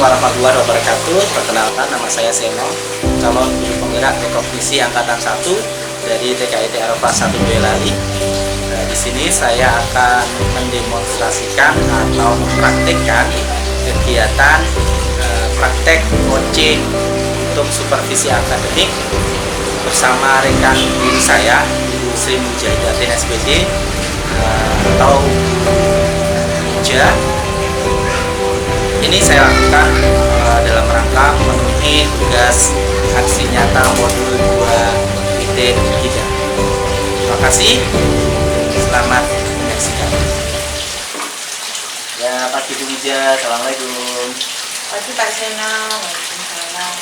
warahmatullahi wabarakatuh. Perkenalkan, nama saya Seno, calon guru penggerak rekognisi angkatan 1 dari TKID Arafah 1 Boyolali. Di sini saya akan mendemonstrasikan atau mempraktikkan kegiatan praktek coaching untuk supervisi akademik bersama rekan guru saya, Ibu Sri Mujahidatin SPD atau Muja. Ini saya lakukan dalam rangka memenuhi tugas aksi nyata modul 2.3. Terima kasih. Selamat menyaksikan. Ya, Pak Ibu Muja, Assalamualaikum. Pagi Pak Seno, waalaikumsalam.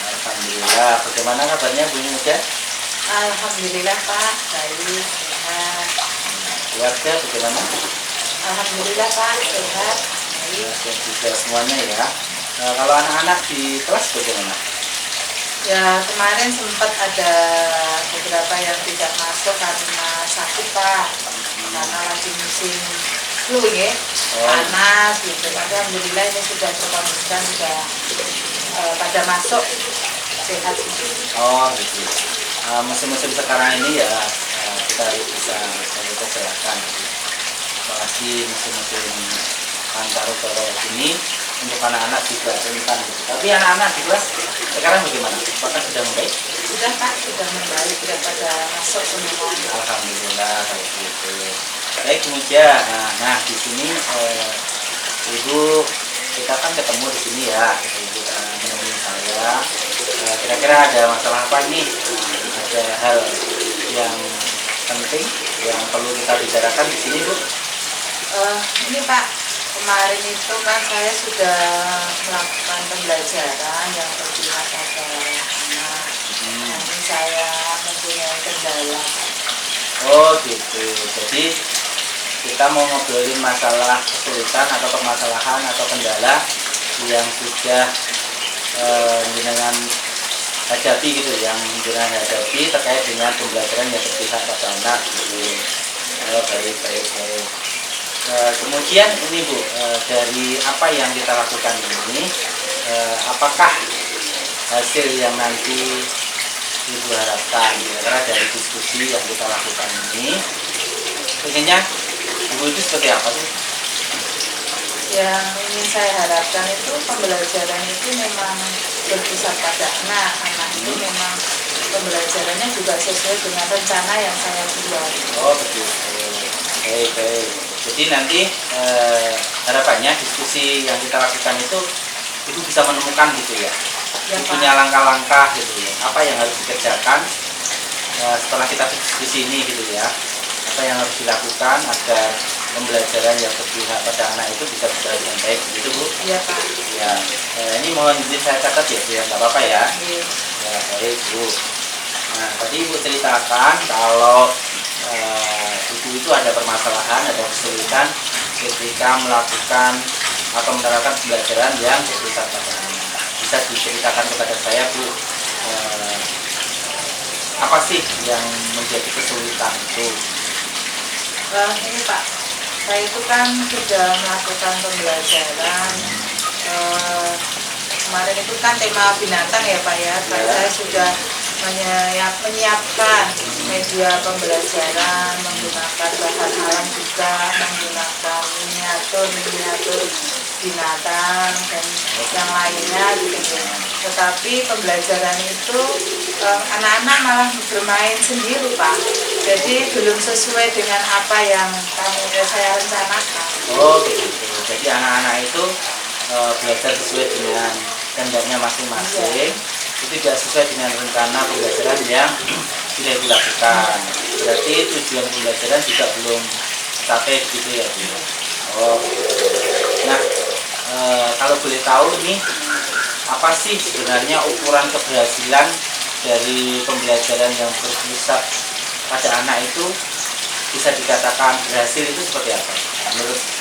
Alhamdulillah. Bagaimana kabarnya Bu Muja? Alhamdulillah Pak, baik, sehat. Keluarga bagaimana? Alhamdulillah Pak, sehat. Dan juga semuanya ya. Kalau anak-anak di kelas bagaimana? Ya kemarin sempat ada beberapa yang tidak masuk karena sakit Pak, karena lagi musim flu ya, panas gitu. Alhamdulillah ini sudah terkondisikan, sudah pada masuk sehat sih. Oh gitu. Musim-musim sekarang ini ya kita bisa silakan. Apalagi musim-musim antar kayak gini untuk anak-anak juga rentan gitu. Tapi anak-anak di kelas sekarang bagaimana? Apakah sudah membaik? Sudah Pak, sudah membaik, sudah pada masuk semua. Alhamdulillah kalau gitu. Baik kemudian, nah di sini Ibu kita kan ketemu di sini ya, Ibu menemui saya. Kira-kira ada masalah apa nih? Ada hal yang penting yang perlu kita bicarakan di sini Bu? Ini Pak, kemarin itu kan saya sudah melakukan pembelajaran yang berpihak pada anak. Ini saya mempunyai kendala. Oh gitu. Jadi kita mau ngobrolin masalah kesulitan atau permasalahan atau kendala yang sudah dengan hadapi gitu, yang dengan hadapi terkait dengan pembelajaran yang berpihak pada anak gitu. Baik. Kemudian ini Bu, dari apa yang kita lakukan ini, apakah hasil yang nanti Ibu harapkan karena dari diskusi yang kita lakukan ini, pengennya Ibu itu seperti apa sih? Yang ingin saya harapkan itu pembelajaran itu memang berpusat pada anak. Anak itu memang pembelajarannya juga sesuai dengan rencana yang saya buat. Oh betul. Baik. Jadi nanti harapannya diskusi yang kita lakukan itu Ibu bisa menemukan gitu ya. Ya, punya langkah-langkah gitu ya. Apa yang harus dikerjakan setelah kita diskusi ini gitu ya. Apa yang harus dilakukan agar pembelajaran yang berpihak pada anak itu bisa berjalan dengan baik gitu Bu. Iya Pak. Ya, ini mohon izin saya catat ya Bu ya, nggak apa-apa ya. Iya. Ya baik Bu. Nah tadi Ibu ceritakan kalau Ibu itu ada permasalahan, ada kesulitan ketika melakukan atau menerapkan pembelajaran yang berpusat pada anak. Bisa diceritakan kepada saya Bu, apa sih yang menjadi kesulitan itu? Ini Pak, saya itu kan sudah melakukan pembelajaran kemarin itu kan tema binatang ya Pak ya. Saya sudah menyiapkan media pembelajaran, menggunakan bahan alam juga, menggunakan miniatur binatang dan yang lainnya gitu. Tetapi pembelajaran itu anak-anak malah bermain sendiri Pak. Jadi belum sesuai dengan apa yang saya rencanakan. Oh begitu. Jadi anak-anak itu belajar sesuai dengan kehendaknya masing-masing. Itu tidak sesuai dengan rencana pembelajaran yang sudah dilakukan. Berarti tujuan pembelajaran juga belum sampai begitu ya Bu. Oh. Nah, kalau boleh tahu nih, apa sih sebenarnya ukuran keberhasilan dari pembelajaran yang berpusat pada anak itu bisa dikatakan berhasil itu seperti apa?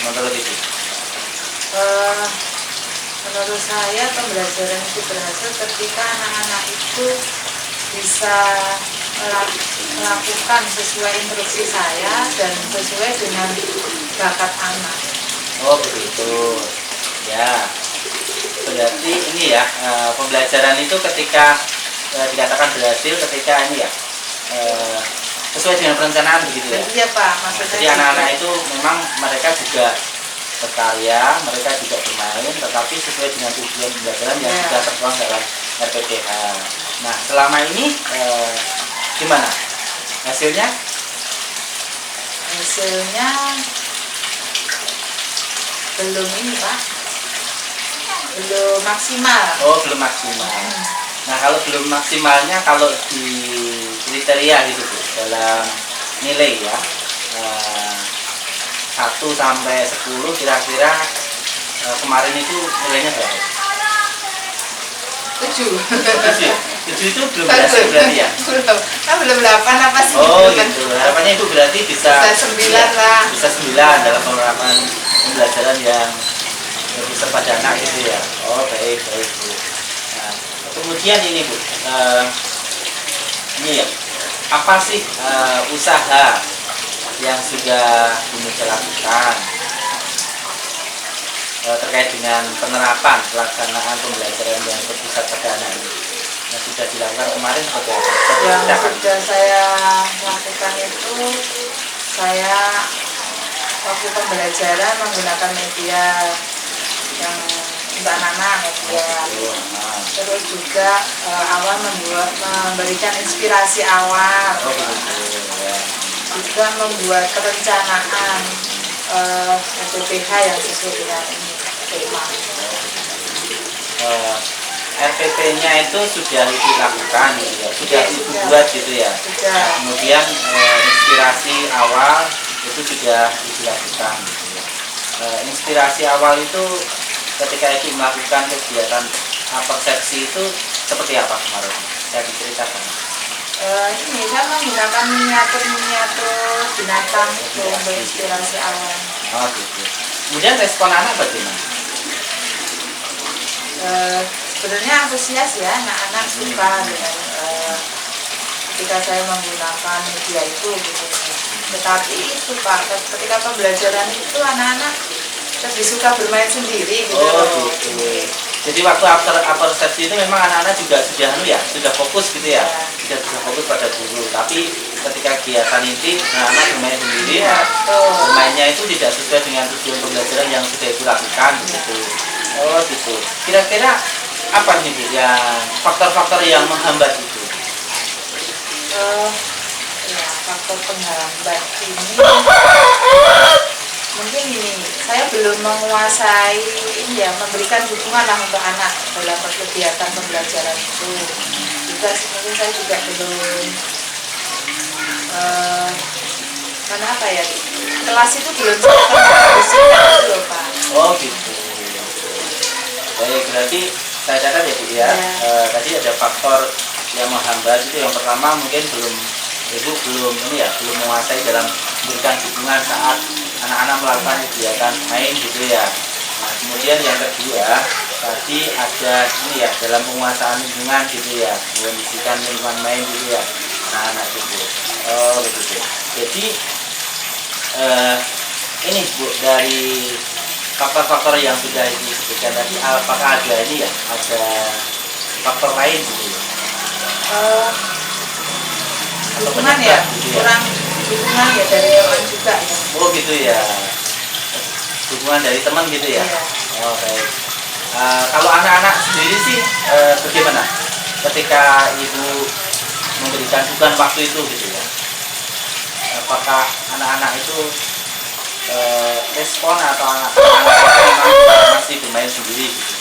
Menurut itu? Menurut saya pembelajaran itu berhasil ketika anak-anak itu bisa melakukan sesuai instruksi saya dan sesuai dengan bakat anak. Oh begitu. Ya. berarti ini ya, pembelajaran itu ketika dikatakan berhasil ketika ini ya, sesuai dengan perencanaan begitu ya. Iya Pak, maksudnya. Jadi anak-anak itu memang mereka juga berkarya, mereka juga bermain, tetapi sesuai dengan tujuan pembelajaran yang sudah tertuang dalam RPPH. Nah, selama ini gimana hasilnya? Hasilnya belum ini Pak, belum maksimal. Oh, belum maksimal. Nah, kalau belum maksimalnya, kalau di kriteria gitu Bu, dalam nilai ya, 1 sampai 10 kira-kira kemarin itu nilainya berapa? 7. 7. 7 itu belum berhasil berarti ya? Belum 8 apa sih? Oh gitu, harapannya Ibu berarti bisa 9 lah. Bisa 9 dalam penerapan pembelajaran yang lebih kepada anak gitu ya. Oh baik Bu. Nah, kemudian ini Bu, ini ya, apa sih usaha yang sudah Ibu lakukan terkait dengan penerapan pelaksanaan pembelajaran yang berpusat pada anak ini yang sudah dilakukan kemarin seperti apa? Yang sudah saya lakukan itu, saya waktu pembelajaran menggunakan media yang untuk anak-anak media. Terus juga awal memberikan inspirasi awal. Juga membuat perencanaan RPPH yang sesuai dengan ini tema. RPP-nya itu sudah dilakukan gitu ya, sudah dibuat gitu ya. Sudah. Nah, kemudian inspirasi awal itu sudah dilakukan gitu ya. Inspirasi awal itu ketika Ibu melakukan kegiatan persepsi itu seperti apa kemarin? Saya diceritakan. Ini saya menggunakan miniatur binatang itu untuk inspirasi awal. Oh gitu. Kemudian respon anak bagaimana? Sebenarnya antusias ya, anak-anak suka dengan ketika saya menggunakan media itu gitu. Tetapi suka ketika pembelajaran itu anak-anak lebih suka bermain sendiri gitu. Oh gitu. Jadi waktu persepsi itu memang anak-anak juga sudah fokus gitu ya, sudah fokus pada guru. Tapi ketika kegiatan inti, anak-anak bermain sendiri, bermainnya itu tidak sesuai dengan tujuan pembelajaran yang sudah dilakukan gitu. Oh gitu. Kira-kira apa nih Bu yang faktor-faktor yang menghambat itu? Ya, faktor penghambat ini mungkin ini, saya belum menguasai ini ya, memberikan dukungan lah untuk anak dalam kegiatan pembelajaran itu. Juga mungkin saya juga belum apa ya, kelas itu belum saya loh Pak. Oh gitu. Baik, berarti saya catat ya Bu ya. Tadi ada faktor yang menghambat itu, yang pertama mungkin Ibu belum menguasai dalam memberikan dukungan saat anak-anak melakukan kegiatan main gitu ya. Nah, kemudian yang kedua tadi ada ini ya, dalam penguasaan lingkungan gitu ya, mengondisikan lingkungan main gitu ya, anak-anak gitu. Oh begitu. Jadi ini Bu, dari faktor-faktor yang sudah disebutkan tadi, apakah ada ini ya, ada faktor lain gitu ya? Dukungan ya, kurang dukungan ya dari teman juga ya. Oh gitu ya, dukungan dari teman gitu ya. Iya. Oh baik. Kalau anak-anak sendiri sih bagaimana ketika Ibu memberikan dukungan waktu itu gitu ya? Apakah anak-anak itu respon atau anak-anak memang masih bermain sendiri gitu?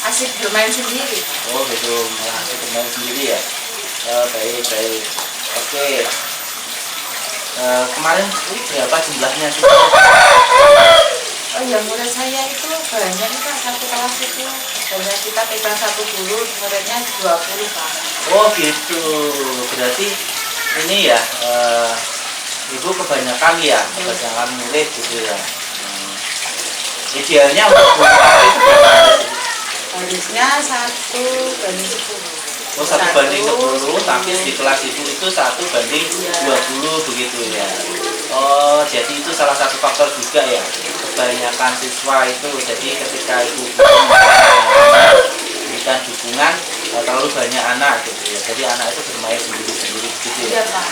Asik bermain sendiri. Oh gitu, malah asik bermain sendiri ya. Baik. Oke. Kemarin berapa jumlahnya sih? Oh ya, murid saya itu banyak Pak, satu kelas itu hanya kita pegang satu guru, muridnya 20 Pak. Oh gitu, berarti ini ya, Ibu kebanyakan murid gitu ya. Idealnya untuk guru itu berapa? Harusnya 1:10. Oh 1:10, tapi di kelas itu 1:20 begitu ya. Oh jadi itu salah satu faktor juga ya, kebanyakan siswa itu. Jadi ketika Ibu memberikan dukungan terlalu banyak anak gitu ya. Jadi anak itu bermain sendiri-sendiri gitu ya. Iya Pak.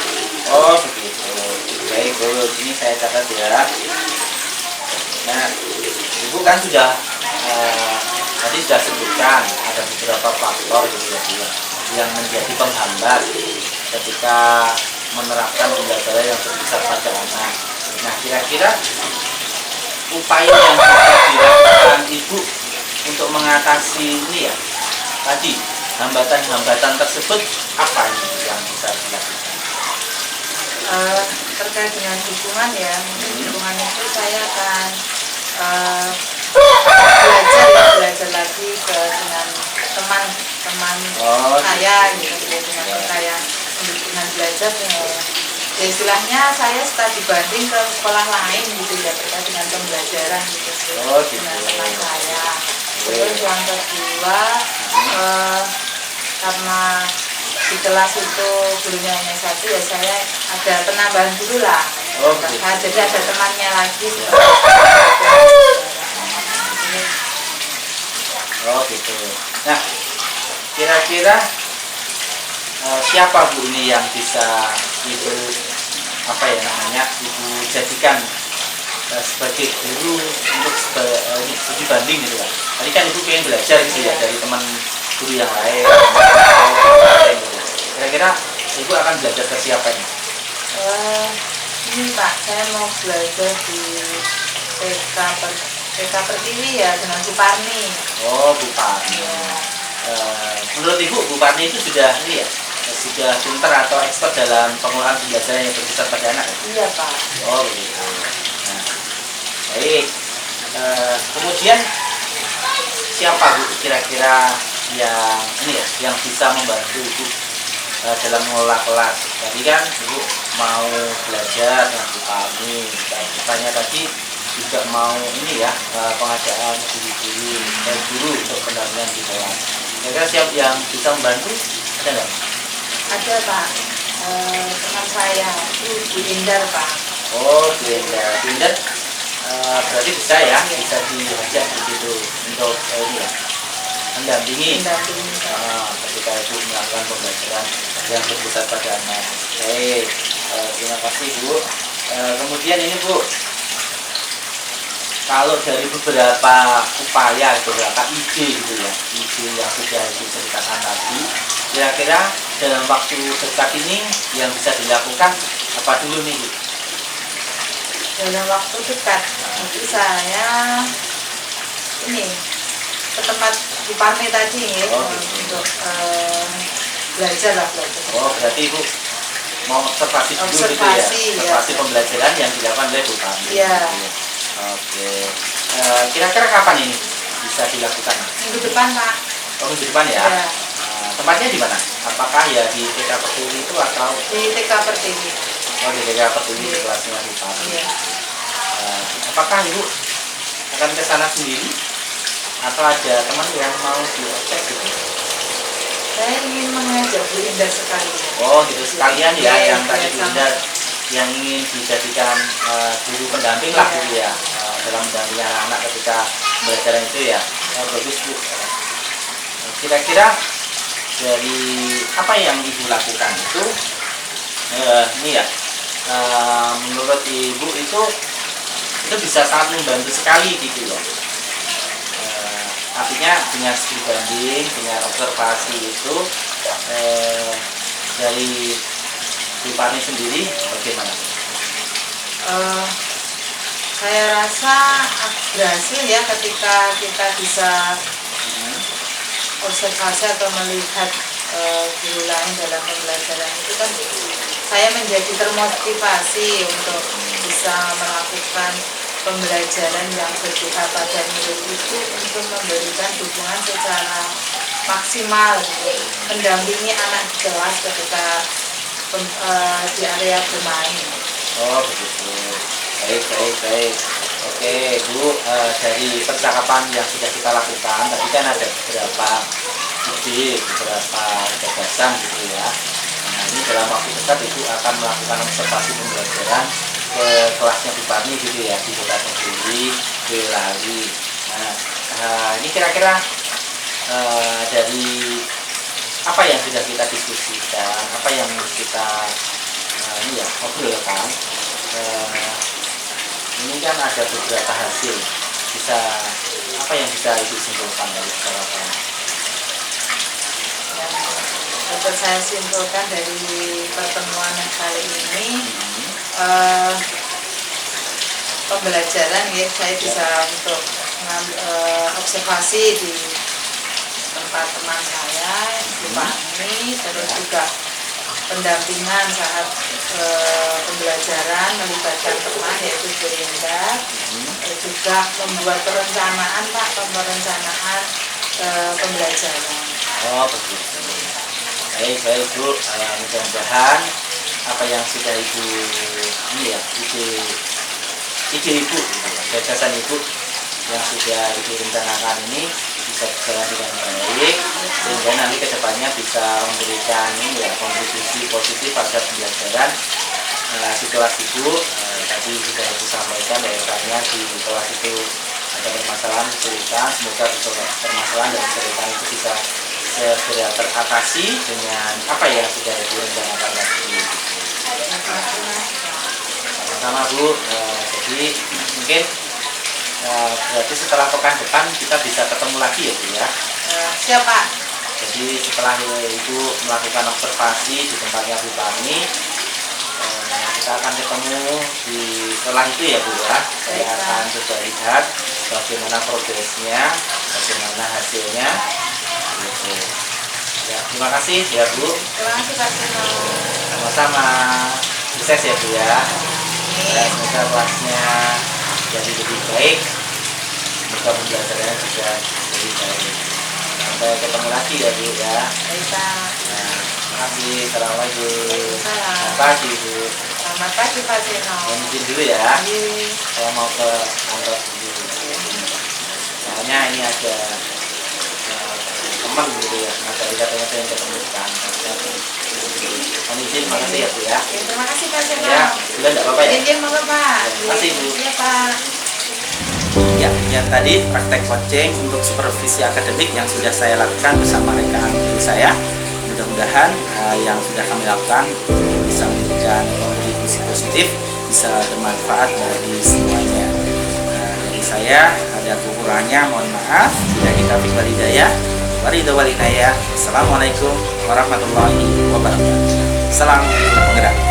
Oh begitu. Baik Bu, ini saya catat ya. Nah, Ibu kan sudah tadi sudah sebutkan ada beberapa faktor gitu ya Bu, yang menjadi penghambat ketika menerapkan pembelajaran yang berpusat pada anak. Nah, kira-kira upaya yang bisa dilakukan Ibu untuk mengatasi ini ya tadi hambatan-hambatan tersebut apa ini yang bisa dilakukan? Terkait dengan dukungan ya, mungkin dukungan itu saya akan belajar lagi dengan teman-teman saya gitu dengan saya dengan belajar ya istilahnya saya studi banding ke sekolah lain gitu ya terkait dengan pembelajaran gitu sih dengan teman saya. Terus yang kedua karena di kelas itu gurunya hanya satu ya saya ada penambahan guru lah. Jadi ada temannya lagi. Oh gitu. Nah, kira-kira siapa Bu ini yang bisa Ibu Ibu jadikan sebagai guru untuk studi banding gitu kan? Tadi kan Ibu pengen belajar gitu ya dari teman guru yang lain. Kira-kira Ibu akan belajar ke siapa ini? Ini Pak, saya mau belajar di TK Pertiwi ya dengan Bu Parni. Oh, Bu Parni. Ya. Menurut Ibu, Bu Parni itu sudah ini ya, sudah pintar atau expert dalam pengolahan pembelajaran yang berpusat pada anak? Iya Pak. Oh begitu. Nah, baik. Kemudian siapa Bu kira-kira yang ini ya, yang bisa membantu Ibu dalam mengelola kelas? Tadi kan Ibu mau belajar dengan Bu Parni, tanya tadi juga mau ini ya pengadaan guru untuk pendampingan di kelas. Kira-kira siapa yang bisa membantu? Ada nggak? Ada Pak, teman saya Bu Indar Pak. Oh Bu Indar, berarti bisa ya, bisa diajak begitu untuk ini ya mendampingi ketika Ibu melakukan pembelajaran yang berpusat pada anak. Oke, terima kasih Bu. Kemudian ini Bu, kalau dari beberapa upaya, beberapa ide gitu ya, ide yang sudah Ibu ceritakan tadi, kira-kira dalam waktu dekat ini yang bisa dilakukan apa dulu nih Bu? Dalam waktu dekat, nanti saya ini ke tempat Bu Parni tadi ya, untuk belajar. Oh berarti Ibu mau observasi dulu gitu ya, observasi pembelajaran yang dilakukan oleh Bu Parni. Iya. Oke, kira-kira kapan ini bisa dilakukan? Minggu depan Pak. Oh minggu depan ya? Iya. Tempatnya di mana? Apakah ya di TK Pertiwi itu atau? Di TK Pertiwi. Oh di TK Pertiwi di kelasnya Bu Parni. Iya. Apakah Ibu akan ke sana sendiri atau ada teman yang mau diajak gitu? Saya ingin mengajak Bu Indar sekali. Oh gitu sekalian ya, yang tadi Bu sama. Indar yang ingin dijadikan guru pendamping lah gitu ya, dalam mendampingi anak-anak ketika pembelajaran itu ya. Bagus Bu. Kira-kira dari apa yang Ibu lakukan itu ini ya, menurut Ibu itu bisa sangat membantu sekali gitu loh. Artinya dengan studi banding, dengan observasi itu dari Bu Parni sendiri bagaimana? Saya rasa berhasil ya ketika kita bisa observasi atau melihat guru lain dalam pembelajaran itu kan saya menjadi termotivasi untuk bisa melakukan pembelajaran yang berpusat pada murid itu untuk memberikan dukungan secara maksimal mendampingi anak di kelas ketika di area bermain. Oh begitu. Baik. Oke Bu, dari percakapan yang sudah kita lakukan tadi kan ada beberapa ide, beberapa gagasan gitu ya. Nah ini dalam waktu dekat Ibu akan melakukan observasi pembelajaran ke kelasnya Bu Parni gitu ya, di Kota Pertiwi, Boyolali. Nah ini kira-kira dari apa yang sudah kita diskusikan, apa yang kita obrolkan, ini kan ada beberapa hasil. Bisa apa yang bisa Ibu simpulkan dari percakapan? Yang dapat saya simpulkan dari pertemuan yang kali ini, pembelajaran ya, saya bisa untuk observasi di tempat teman saya di Pani, terus juga pendampingan saat pembelajaran melibatkan teman yaitu Bu Indah, juga membuat perencanaan Pak, perencanaan pembelajaran. Oh begitu. Baik Bu, mudah-mudahan apa yang sudah Ibu ide Ibu, gagasan Ibu yang sudah Ibu rencanakan ini bisa berjalan dengan baik, sehingga nanti kedepannya bisa memberikan kontribusi positif pada pembelajaran di kelas Ibu. Tadi sudah Ibu sampaikan bahwasanya di kelas itu ada permasalahan kesulitan, semoga permasalahan dan kesulitan itu bisa segera teratasi dengan apa yang sudah Ibu rencanakan tadi. Sama-sama Bu. Jadi mungkin berarti setelah pekan depan kita bisa ketemu lagi ya Bu ya. Siapa? Jadi setelah Ibu melakukan observasi di tempatnya Bu Pani, kita akan ketemu di setelah itu ya Bu ya. Saya akan coba lihat bagaimana progresnya, bagaimana hasilnya. Gitu. Ya, terima kasih ya Bu. Terima kasih Pak Sino. Sama-sama. Sukses ya Bu ya. Semoga kelasnya jadi lebih baik, semoga pembelajarannya juga lebih baik. Sampai ketemu lagi ya Bu ya. Baik Pak. Terima kasih. Assalamualaikum. Selamat pagi Bu. Selamat pagi Pak Sino. Izin dulu ya. Saya mau ke kantor dulu. Soalnya ini ada teman gitu ya. Nah tadi katanya saya ketemu di kantor. Izin, makasih ya Bu ya. Terima kasih Pak Sino. Ya, sudah enggak apa-apa ya. Izin mau Pak. Terima kasih Bu. Iya Pak. Ya, yang tadi praktek coaching untuk supervisi akademik yang sudah saya lakukan bersama rekan guru saya. Mudah-mudahan yang sudah kami lakukan bisa memberikan kontribusi positif, bisa bermanfaat bagi semuanya. Dari saya ada kekurangannya, mohon maaf. Bila kita fikir hidayah, waridha walinayah. Assalamualaikum warahmatullahi wabarakatuh. Salam penggerak.